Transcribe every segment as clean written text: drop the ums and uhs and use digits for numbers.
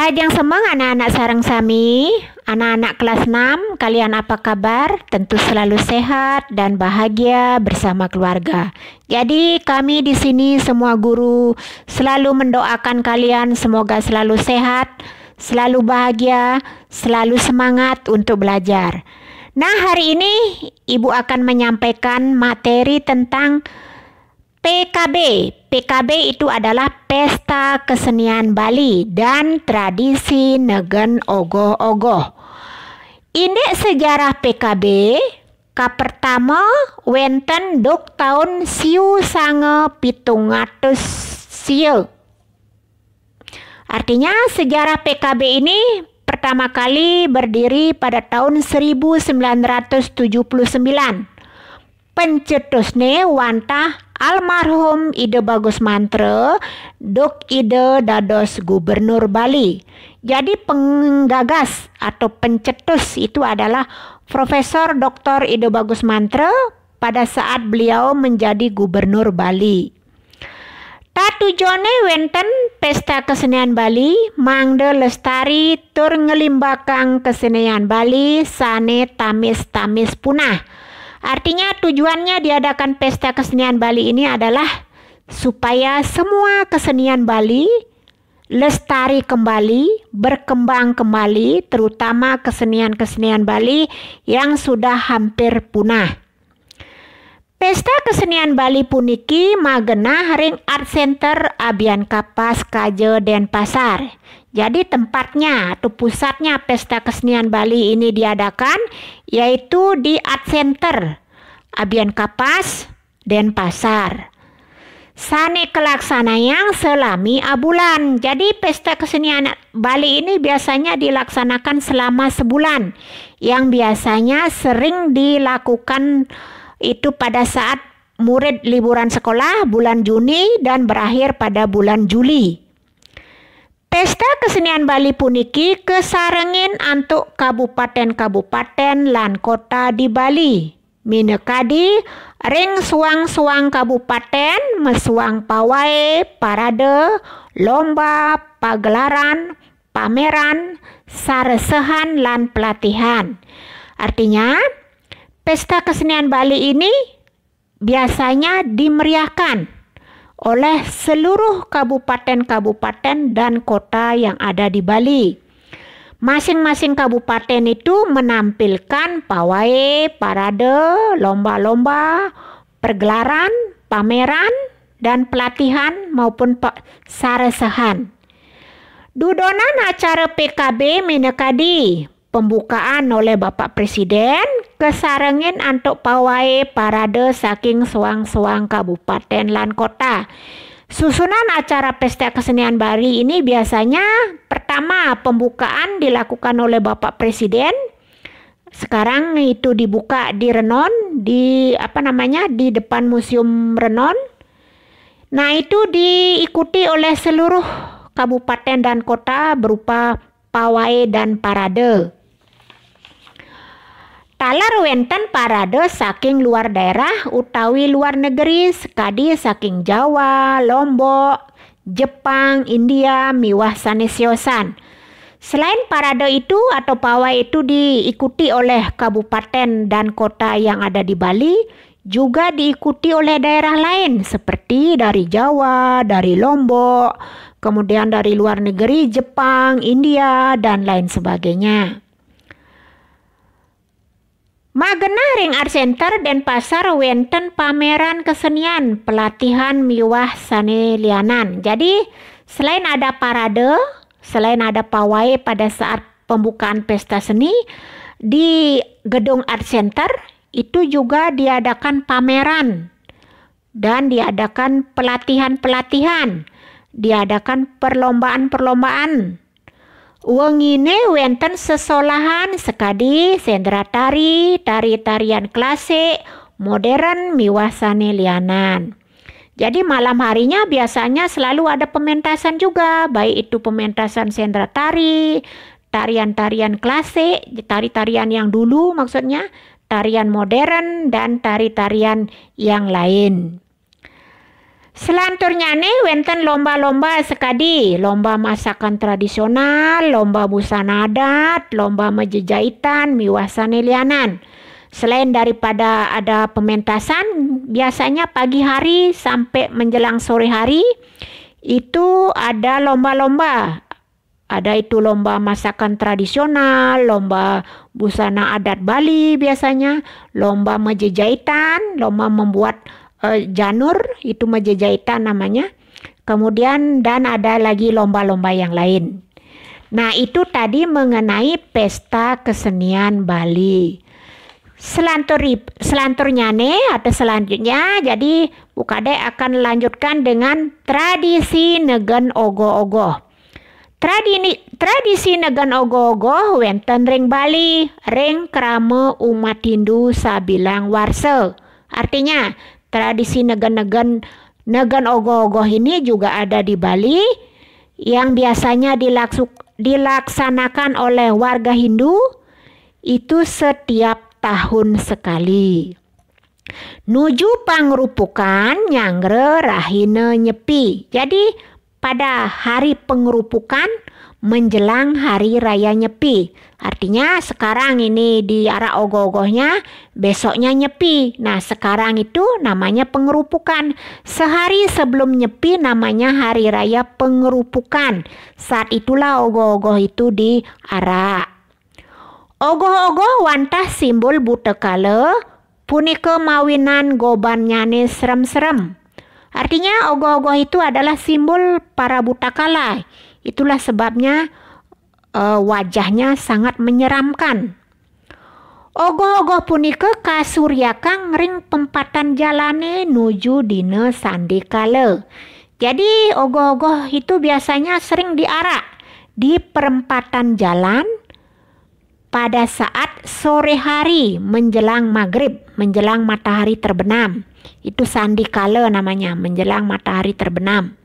Rahajang semang anak-anak sareng sami, anak-anak kelas 6, kalian apa kabar? Tentu selalu sehat dan bahagia bersama keluarga. Jadi kami di sini semua guru selalu mendoakan kalian semoga selalu sehat, selalu bahagia, selalu semangat untuk belajar. Nah, hari ini Ibu akan menyampaikan materi tentang PKB. PKB itu adalah Pesta Kesenian Bali dan Tradisi Negen Ogoh-ogoh. Indek sejarah PKB pertama wenten duk tahun 1700 sieu. Artinya sejarah PKB ini pertama kali berdiri pada tahun 1979. Pencetusne wantah almarhum Ide Bagus Mantra duk ide dados gubernur Bali. Jadi penggagas atau pencetus itu adalah Profesor Dr. Ide Bagus Mantra pada saat beliau menjadi gubernur Bali. Tatujone wenten Pesta Kesenian Bali mangde lestari tur ngelimbakang kesenian Bali sane tamis-tamis punah. Artinya tujuannya diadakan Pesta Kesenian Bali ini adalah supaya semua kesenian Bali lestari kembali, berkembang kembali, terutama kesenian-kesenian Bali yang sudah hampir punah. Pesta Kesenian Bali puniki magena ring Art Center Abian Kapas Kaje Denpasar. Jadi tempatnya atau pusatnya Pesta Kesenian Bali ini diadakan yaitu di Art Center Abian Kapas Denpasar. Sane kelaksanaan selami abulan. Jadi Pesta Kesenian Bali ini biasanya dilaksanakan selama sebulan. Yang biasanya sering dilakukan itu pada saat murid liburan sekolah bulan Juni dan berakhir pada bulan Juli. Pesta Kesenian Bali puniki kesarengin antuk kabupaten-kabupaten lan kota di Bali. Minekadi ring suang-suang kabupaten mesuang pawai, parade, lomba, pagelaran, pameran, saresehan lan pelatihan. Artinya Pesta Kesenian Bali ini biasanya dimeriahkan oleh seluruh kabupaten-kabupaten dan kota yang ada di Bali. Masing-masing kabupaten itu menampilkan pawai, parade, lomba-lomba, pergelaran, pameran, dan pelatihan maupun saresehan. Dudonan acara PKB minekadi pembukaan oleh Bapak Presiden kesarengin antuk pawai parade saking suang-suang kabupaten lan kota. Susunan acara Pesta Kesenian Bali ini biasanya pertama pembukaan dilakukan oleh Bapak Presiden. Sekarang itu dibuka di Renon, di depan Museum Renon. Nah, itu diikuti oleh seluruh kabupaten dan kota berupa pawai dan parade. Talar wenten parade saking luar daerah utawi luar negeri sekadi saking Jawa, Lombok, Jepang, India, miwah sanesiosan. Selain parade itu atau pawai itu diikuti oleh kabupaten dan kota yang ada di Bali, juga diikuti oleh daerah lain seperti dari Jawa, dari Lombok, kemudian dari luar negeri Jepang, India, dan lain sebagainya. Magena ring Art Center Denpasar wenten pameran kesenian, pelatihan miwah sane lianan. Jadi selain ada parade, selain ada pawai pada saat pembukaan pesta seni, di gedung Art Center itu juga diadakan pameran dan diadakan pelatihan-pelatihan, diadakan perlombaan-perlombaan. Wengine wenten sesolahan sekadi sendra tari, tari-tarian klasik, modern, miwah sane lianan. Jadi malam harinya biasanya selalu ada pementasan juga, baik itu pementasan sendra tari, tarian-tarian klasik, tari-tarian yang dulu maksudnya, tarian modern, dan tari-tarian yang lain. Selanturnya nih wenten lomba-lomba sekadi, lomba masakan tradisional, lomba busana adat, lomba mejejahitan, miwasan lianan. Selain daripada ada pementasan, biasanya pagi hari sampai menjelang sore hari itu ada lomba-lomba. Ada itu lomba masakan tradisional, lomba busana adat Bali biasanya, lomba mejejahitan, lomba membuat janur, itu mejejahitan namanya. Kemudian dan ada lagi lomba-lomba yang lain. Nah, itu tadi mengenai pesta kesenian Bali. Selanturnya nih atau selanjutnya, jadi Bu Kade akan lanjutkan dengan tradisi Negen Ogoh-ogoh. Tradisi Negen Ogoh-ogoh wenten ring Bali, ring krama umat Hindu sabilang warsa. Artinya tradisi Negen Ogoh-ogoh ini juga ada di Bali yang biasanya dilaksanakan oleh warga Hindu itu setiap tahun sekali. Nuju pangrupukan nyangre rahina nyepi. Jadi pada hari pengrupukan menjelang hari raya Nyepi. Artinya sekarang ini di arah ogoh-ogohnya, besoknya Nyepi. Nah, sekarang itu namanya pengrupukan. Sehari sebelum Nyepi namanya hari raya pengrupukan. Saat itulah ogoh-ogoh itu diarak. Ogoh-ogoh wantah simbol butekala, punika mawinan gobannyane serem-serem. Artinya ogoh-ogoh itu adalah simbol para butakala. Itulah sebabnya wajahnya sangat menyeramkan. Ogoh-ogoh punika kasuryakan ring pempatan jalane nuju dina sandikala. Jadi ogoh-ogoh itu biasanya sering diarak di perempatan jalan pada saat sore hari menjelang maghrib, menjelang matahari terbenam. Itu sandikala namanya, menjelang matahari terbenam.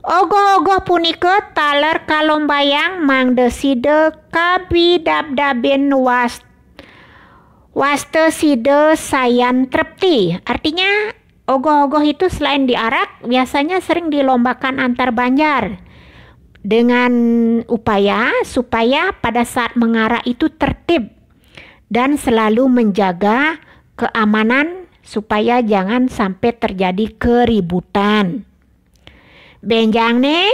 Ogoh-ogoh punika taler kalombayang mangdeside kabidabdabin waste side sayan trepti. Artinya ogoh-ogoh itu selain diarak biasanya sering dilombakan antar banjar dengan upaya supaya pada saat mengarak itu tertib dan selalu menjaga keamanan supaya jangan sampai terjadi keributan. Benjang nih,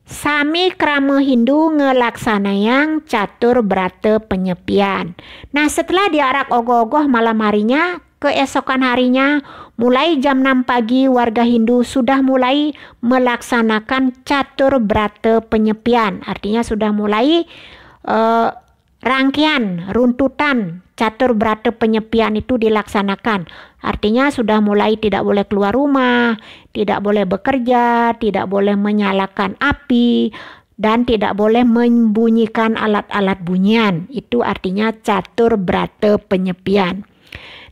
sami krama Hindu ngelaksanayang catur brata penyepian. Nah, setelah diarak ogoh-ogoh malam harinya, keesokan harinya mulai jam 6 pagi warga Hindu sudah mulai melaksanakan catur brata penyepian. Artinya sudah mulai rangkaian runtutan catur brata penyepian itu dilaksanakan. Artinya sudah mulai tidak boleh keluar rumah, tidak boleh bekerja, tidak boleh menyalakan api, dan tidak boleh membunyikan alat-alat bunyian. Itu artinya catur brata penyepian.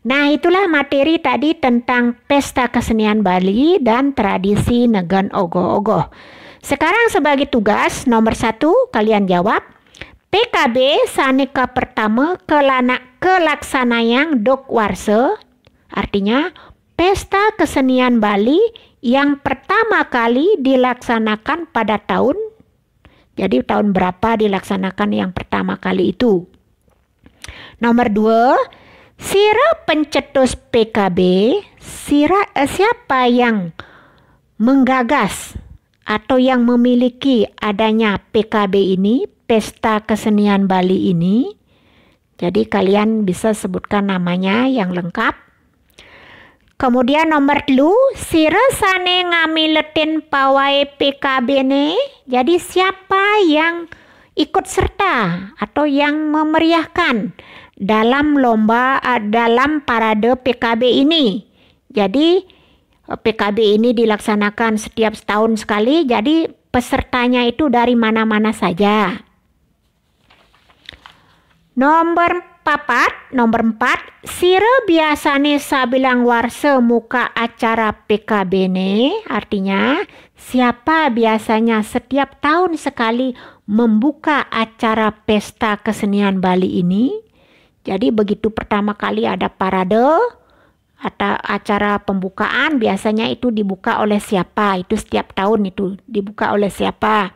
Nah, itulah materi tadi tentang pesta kesenian Bali dan tradisi Negen Ogoh-ogoh. Sekarang sebagai tugas nomor 1 kalian jawab. PKB Sanika pertama kelaksanayang dok warse. Artinya pesta kesenian Bali yang pertama kali dilaksanakan pada tahun. Jadi tahun berapa dilaksanakan yang pertama kali itu? Nomor 2, sira pencetus PKB, siapa yang menggagas atau yang memiliki adanya PKB ini, pesta kesenian Bali ini. Jadi kalian bisa sebutkan namanya yang lengkap. Kemudian nomor 2, sira sane ngamiletin pawai PKB ne. Jadi siapa yang ikut serta atau yang memeriahkan dalam dalam parade PKB ini. Jadi PKB ini dilaksanakan setiap setahun sekali. Jadi pesertanya itu dari mana-mana saja. Nomor 4, sira biasane sabilang warse muka acara PKB ne. Artinya siapa biasanya setiap tahun sekali membuka acara pesta kesenian Bali ini. Jadi begitu pertama kali ada parade, atau acara pembukaan biasanya itu dibuka oleh siapa? Itu setiap tahun itu dibuka oleh siapa?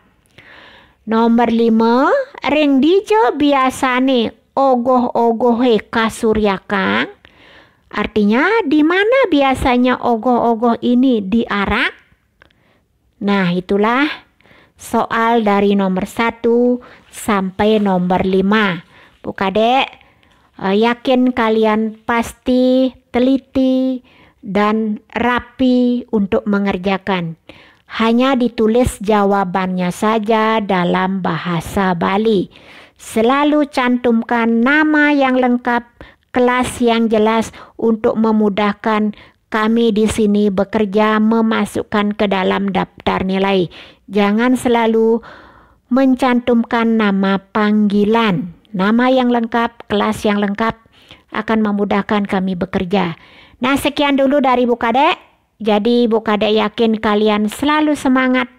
Nomor 5, ring dijo biasane ogoh-ogohe kasuryakan. Artinya di mana biasanya ogoh-ogoh ini diarak? Nah, itulah soal dari nomor 1 sampai nomor 5. Bukadek, yakin kalian pasti teliti dan rapi untuk mengerjakan. Hanya ditulis jawabannya saja dalam bahasa Bali. Selalu cantumkan nama yang lengkap, kelas yang jelas untuk memudahkan kami di sini bekerja memasukkan ke dalam daftar nilai. Jangan selalu mencantumkan nama panggilan. Nama yang lengkap, kelas yang lengkap akan memudahkan kami bekerja. Nah, sekian dulu dari Bukadek. Jadi Bukadek yakin kalian selalu semangat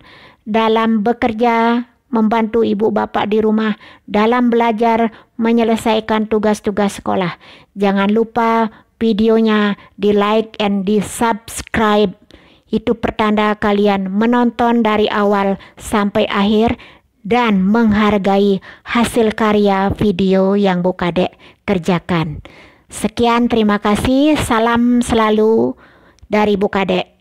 dalam bekerja, membantu ibu bapak di rumah, dalam belajar menyelesaikan tugas-tugas sekolah. Jangan lupa videonya di like and di subscribe. Itu pertanda kalian menonton dari awal sampai akhir dan menghargai hasil karya video yang Bukadek kerjakan. Sekian, terima kasih. Salam selalu dari Bukadek.